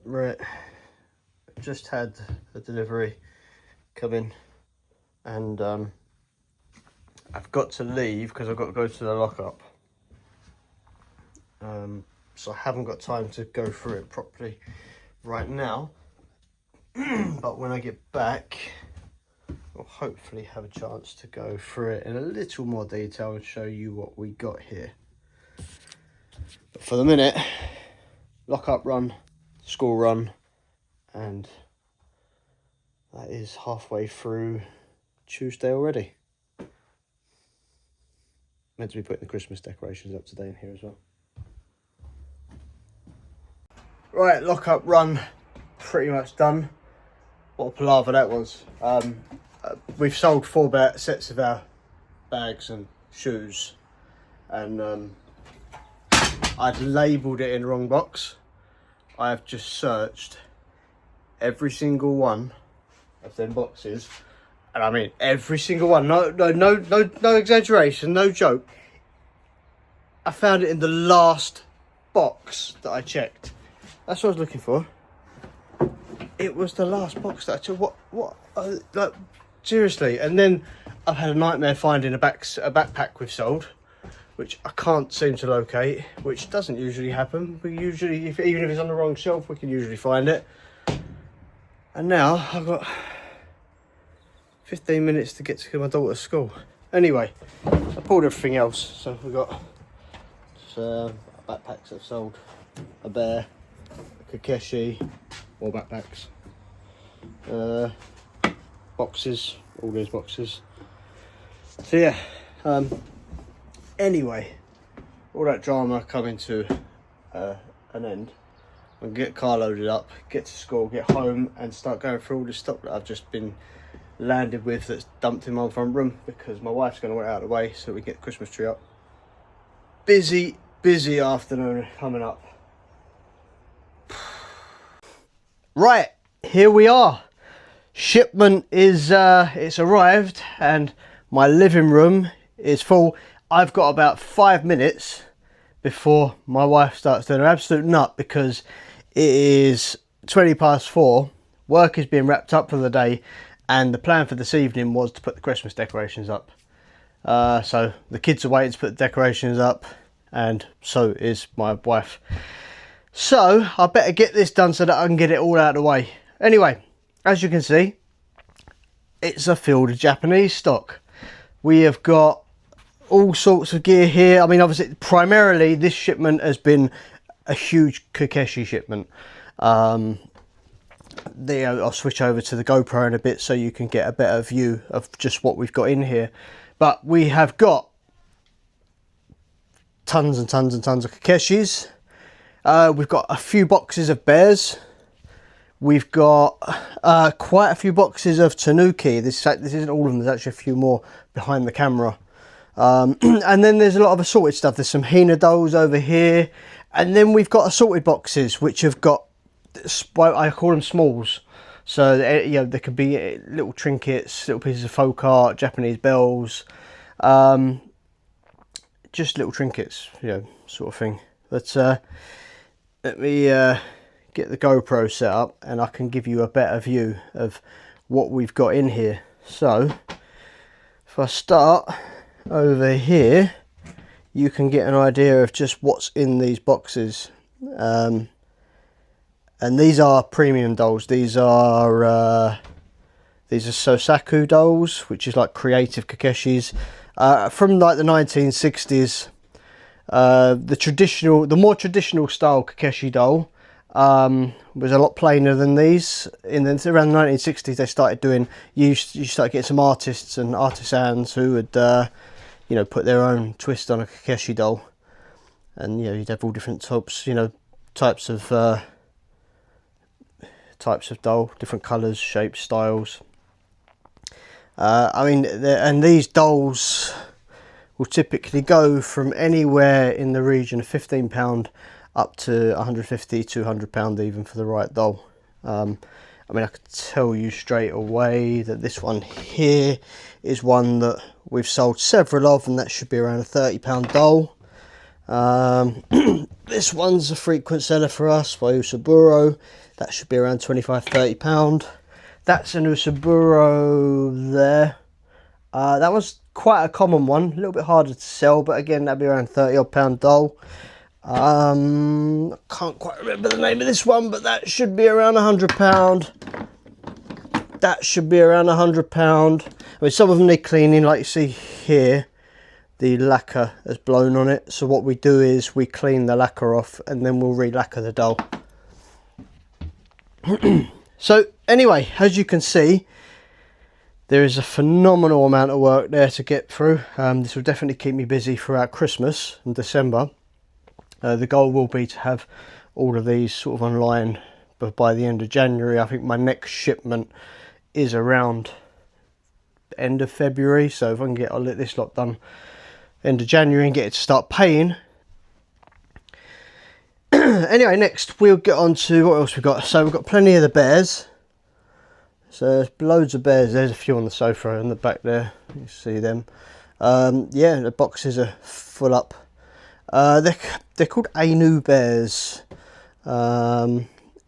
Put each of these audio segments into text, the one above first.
Right, just had a delivery come in, and I've got to leave because I've got to go to the lockup. So I haven't got time to go through it properly right now. But when I get back, I'll hopefully have a chance to go through it in a little more detail and show you what we got here. But for the minute, lockup run, school run, and that is halfway through Tuesday already. Meant to be putting the Christmas decorations up today in here as well. Right, lockup run pretty much done. What a palaver that was. We've sold 4 sets of our bags and shoes, and I'd labelled it in the wrong box. I have just searched every single one of them boxes, and I mean every single one. No exaggeration, no joke. I found it in the last box that I checked. That's what I was looking for. It was the last box that I took. Like, seriously. And then I've had a nightmare finding a backpack we've sold, which I can't seem to locate, which doesn't usually happen. We usually, even if it's on the wrong shelf, we can usually find it. And now I've got 15 minutes to get to my daughter's school. Anyway, I pulled everything else. So we've got backpacks I've sold, a bear, a kokeshi, more backpacks, boxes, all those boxes. So yeah, anyway, all that drama coming to an end. I'll get car loaded up, get to school, get home, and start going through all the stuff that I've just been landed with that's dumped in my front room, because my wife's going to want it out of the way so we get the Christmas tree up. Busy afternoon coming up. Right, here we are. Shipment is it's arrived, and my living room is full. I've got about 5 minutes before my wife starts doing an absolute nut, because it is 4:20. Work is being wrapped up for the day, and the plan for this evening was to put the Christmas decorations up. So the kids are waiting to put the decorations up, and so is my wife. So I better get this done so that I can get it all out of the way. Anyway, as you can see, it's a field of Japanese stock. We have got all sorts of gear here. I mean, obviously, primarily this shipment has been a huge kokeshi shipment. I'll switch over to the GoPro in a bit so you can get a better view of just what we've got in here. But we have got tons and tons and tons of kokeshis. We've got a few boxes of bears. We've got quite a few boxes of tanuki. This isn't all of them. There's actually a few more behind the camera. And then there's a lot of assorted stuff. There's some Hina dolls over here. And then we've got assorted boxes, which have got, I call them smalls. So, you know, there could be little trinkets, little pieces of folk art, Japanese bells. Just little trinkets, you know, sort of thing. But let me get the GoPro set up, and I can give you a better view of what we've got in here. So if I start over here, you can get an idea of just what's in these boxes. And these are premium dolls. These are Sosaku dolls, which is like creative kokeshis from like the 1960s. The more traditional style kokeshi doll was a lot plainer than these. Around the 1960s, they started doing. You started getting some artists and artisans who would, you know, put their own twist on a kokeshi doll, and you know, you'd have all different types, you know, types of doll, different colours, shapes, styles. I mean, and these dolls will typically go from anywhere in the region of £15 up to £150, £200 even for the right doll. I mean, I could tell you straight away that this one here is one that we've sold several of, and that should be around a £30 doll. This one's a frequent seller for us by Usaburo. That should be around £25–30. That's an Usaburo there. That was quite a common one, a little bit harder to sell, but again, that'd be around £30 doll. I can't quite remember the name of this one, but that should be around £100. That should be around £100. I mean, some of them need cleaning, like you see here. The lacquer has blown on it, so what we do is we clean the lacquer off and then we'll re-lacquer the doll. So anyway, as you can see, there is a phenomenal amount of work there to get through. This will definitely keep me busy throughout Christmas and December. The goal will be to have all of these sort of online, but by the end of January. I think my next shipment is around the end of February, so if I can get all this lot done end of January and get it to start paying. Anyway, next we'll get on to what else we've got. So we've got plenty of the bears. So there's loads of bears. There's a few on the sofa in the back there. You see them. Yeah, the boxes are full up. They're called Ainu bears. A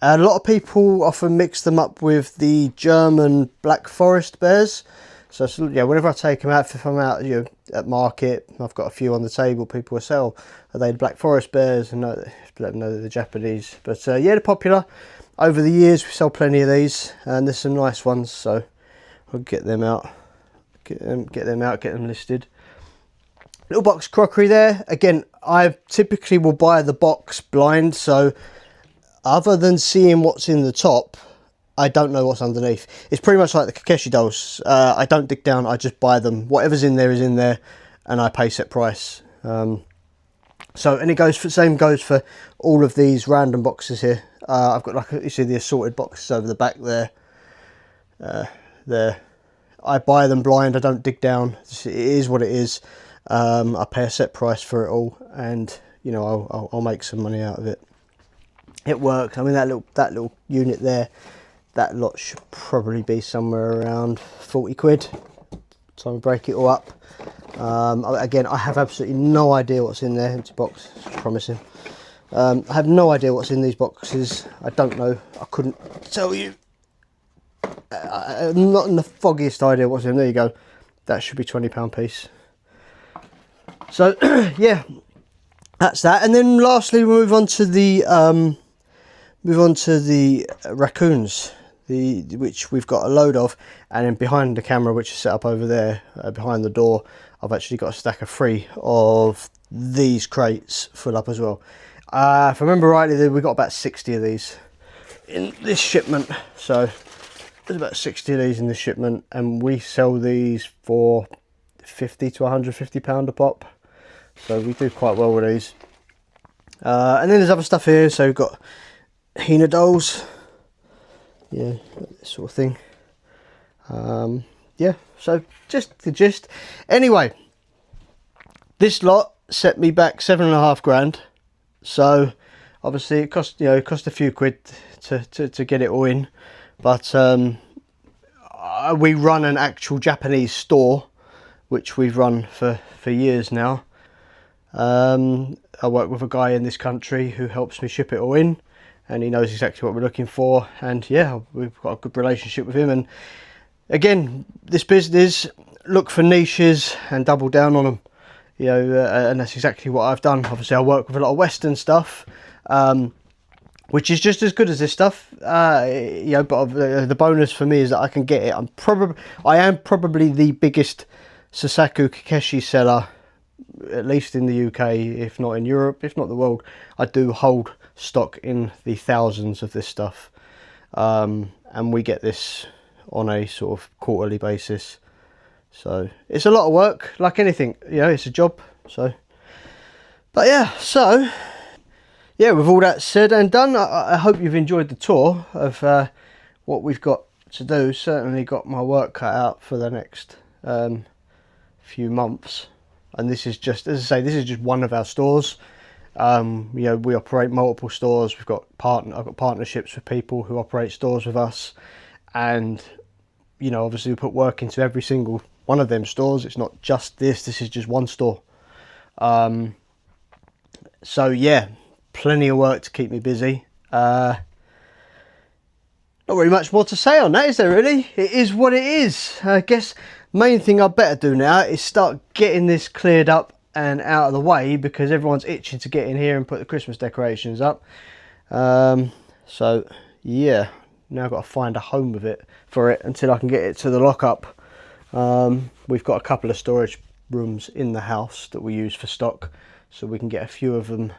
lot of people often mix them up with the German Black Forest bears. So yeah, whenever I take them out, if I'm out, you know, at market, I've got a few on the table. People will sell, are they the Black Forest bears? And let them know they're the Japanese. But yeah, they're popular. Over the years, we sell plenty of these, and there's some nice ones. So I'll get them out, get them listed. Little box crockery there. Again, I typically will buy the box blind. So other than seeing what's in the top, I don't know what's underneath. It's pretty much like the kokeshi dolls. I don't dig down, I just buy them. Whatever's in there is in there, and I pay set price. So, and it goes for, same goes for all of these random boxes here. I've got, like, you see the assorted boxes over the back there. There. I buy them blind, I don't dig down. It is what it is. I pay a set price for it all, and you know, I'll make some money out of it. It works. I mean, that little unit there, that lot should probably be somewhere around 40 quid. So I break it all up. Again, I have absolutely no idea what's in there. Empty box, promising. I have no idea what's in these boxes. I don't know. I couldn't tell you. I'm not in the foggiest idea what's in them. There you go. That should be £20 piece. So yeah, that's that. And then lastly, we move on to the raccoons, which we've got a load of. And then behind the camera, which is set up over there, behind the door, I've actually got a stack of 3 of these crates full up as well. If I remember rightly, we got about 60 of these in this shipment. So there's about 60 of these in this shipment, and we sell these for £50 to £150 a pop. So we do quite well with these. And then there's other stuff here. So we've got Hina dolls, yeah, this sort of thing. Yeah, so just the gist. Anyway, this lot set me back £7.5 grand. So obviously it cost, you know, it cost a few quid to get it all in. But we run an actual Japanese store, which we've run for years now. I work with a guy in this country who helps me ship it all in, and he knows exactly what we're looking for. And yeah, we've got a good relationship with him. And again, this business, look for niches and double down on them, you know, and that's exactly what I've done. Obviously I work with a lot of Western stuff, which is just as good as this stuff, you know, but the bonus for me is that I can get it. I am probably the biggest Sasaku Kokeshi seller, at least in the UK, if not in Europe, if not the world. I do hold stock in the thousands of this stuff, and we get this on a sort of quarterly basis. So it's a lot of work, like anything, you know, it's a job. So, but yeah, so yeah, with all that said and done, I hope you've enjoyed the tour of what we've got to do. Certainly got my work cut out for the next few months. And this is just, as I say, this is just one of our stores. You know, we operate multiple stores. I've got partnerships with people who operate stores with us, and you know, obviously we put work into every single one of them stores. It's not just this. This is just one store. So yeah, plenty of work to keep me busy. Not really much more to say on that, is there really? It is what it is. I guess main thing I better do now is start getting this cleared up and out of the way, because everyone's itching to get in here and put the Christmas decorations up. So yeah, now I've got to find a home with it for it until I can get it to the lockup. We've got a couple of storage rooms in the house that we use for stock, so we can get a few of them,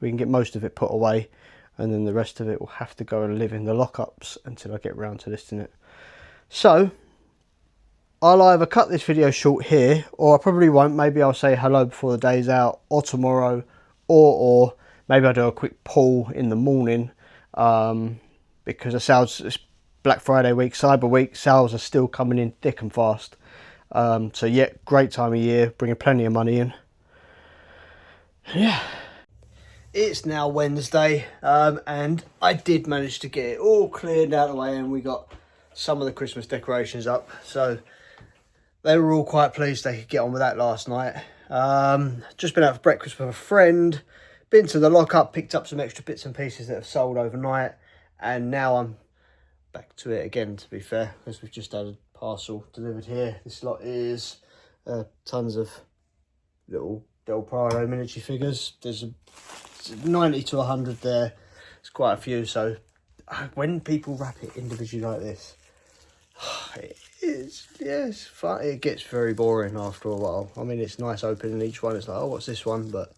we can get most of it put away, and then the rest of it will have to go and live in the lockups until I get round to listing it. So I'll either cut this video short here, or I probably won't. Maybe I'll say hello before the day's out, or tomorrow, or maybe I'll do a quick pull in the morning, because the sales, it's Black Friday week, Cyber week, sales are still coming in thick and fast. So yeah, great time of year, bringing plenty of money in. Yeah. It's now Wednesday, and I did manage to get it all cleared out of the way, and we got some of the Christmas decorations up. So they were all quite pleased they could get on with that last night. Just been out for breakfast with a friend, been to the lockup, picked up some extra bits and pieces that have sold overnight, and now I'm back to it again, to be fair, because we've just had a parcel delivered here. This lot is tons of little Del Prado miniature figures. There's 90 to 100 there. It's quite a few. So when people wrap it individually like this, it's fun. It gets very boring after a while. I mean, it's nice opening each one. It's like, oh, what's this one? But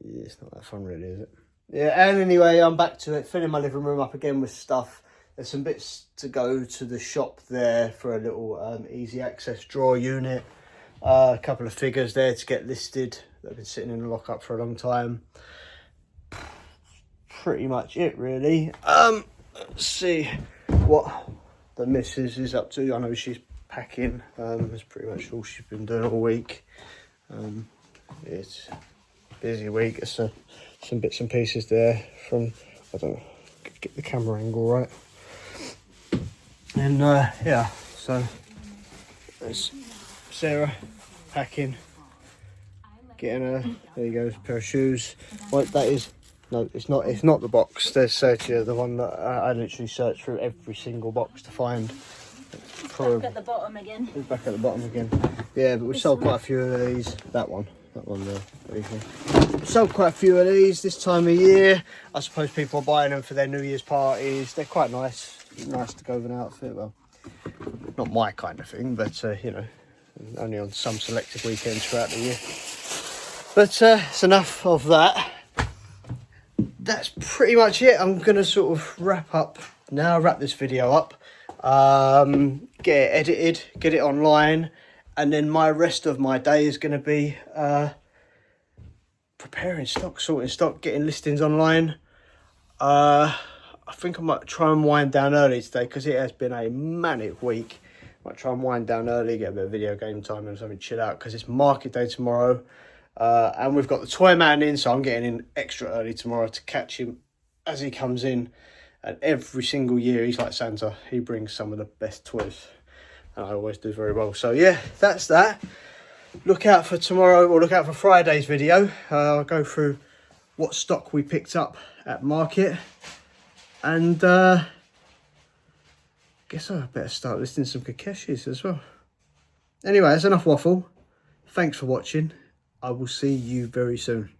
yeah, it's not that fun really, is it? Yeah, and anyway, I'm back to it, filling my living room up again with stuff. There's some bits to go to the shop there for a little easy access drawer unit. A couple of figures there to get listed that have been sitting in the lockup for a long time. Pretty much it, really. Let's see what the missus is up to. I know she's packing. That's pretty much all she's been doing all week. It's a busy week. There's some bits and pieces there from, I don't know, get the camera angle right. And yeah, so there's Sarah packing, getting a, there you go, a pair of shoes. What that is, no, it's not the box. There's Sergio, the one that I literally searched through every single box to find. Back at the bottom again. It's back at the bottom again. Yeah, but we sold quite a few of these. That one there. We sold quite a few of these this time of year. I suppose people are buying them for their New Year's parties. They're quite nice. Nice to go with an outfit. Well, not my kind of thing, but you know, only on some selected weekends throughout the year. But it's enough of that. That's pretty much it. I'm gonna sort of wrap this video up, get it edited, get it online, and then my rest of my day is gonna be preparing stock, sorting stock, getting listings online. I think I might try and wind down early today because it has been a manic week. Might try and wind down early, get a bit of video game time and something, chill out, because it's market day tomorrow. And we've got the toy man in, so I'm getting in extra early tomorrow to catch him as he comes in. And every single year, he's like Santa. He brings some of the best toys, and I always do very well. So yeah, that's that. Look out for tomorrow, or look out for Friday's video. I'll go through what stock we picked up at market. And guess I better start listing some kokeshis as well. Anyway, that's enough waffle. Thanks for watching. I will see you very soon.